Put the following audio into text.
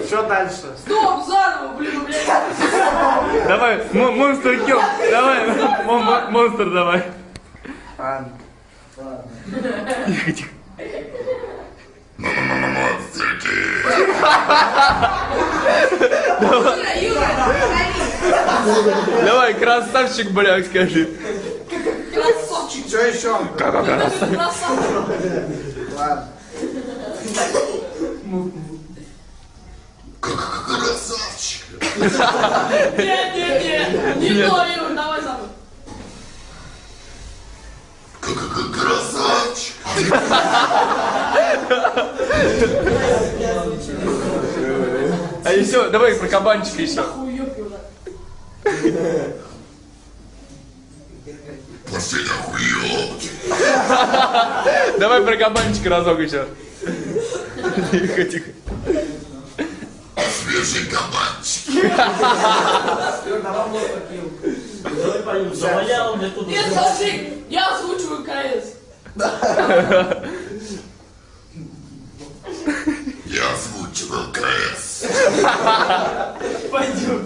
Что дальше? Стоп, заново, блин, блядь. Давай, монстр килл. Давай, монстр давай. Ладно. Тихо, тихо. Юра, Юра, говори. Давай, красавчик, блядь, скажи. Красавчик. Что еще? Красавчик. Ладно. Красавчик! Не то, Юр, давай заново. Красавчик! А еще, давай про кабанчика еще. Хуёк, Юра. Пошли нахуй, ёпки! Давай про кабанчика разок еще. Тихо, тихо. Свежий кабанчик! Давай поем. Завалял мне тут. Нет, подожди, я озвучиваю КС. Я озвучивал КС! Пойдем.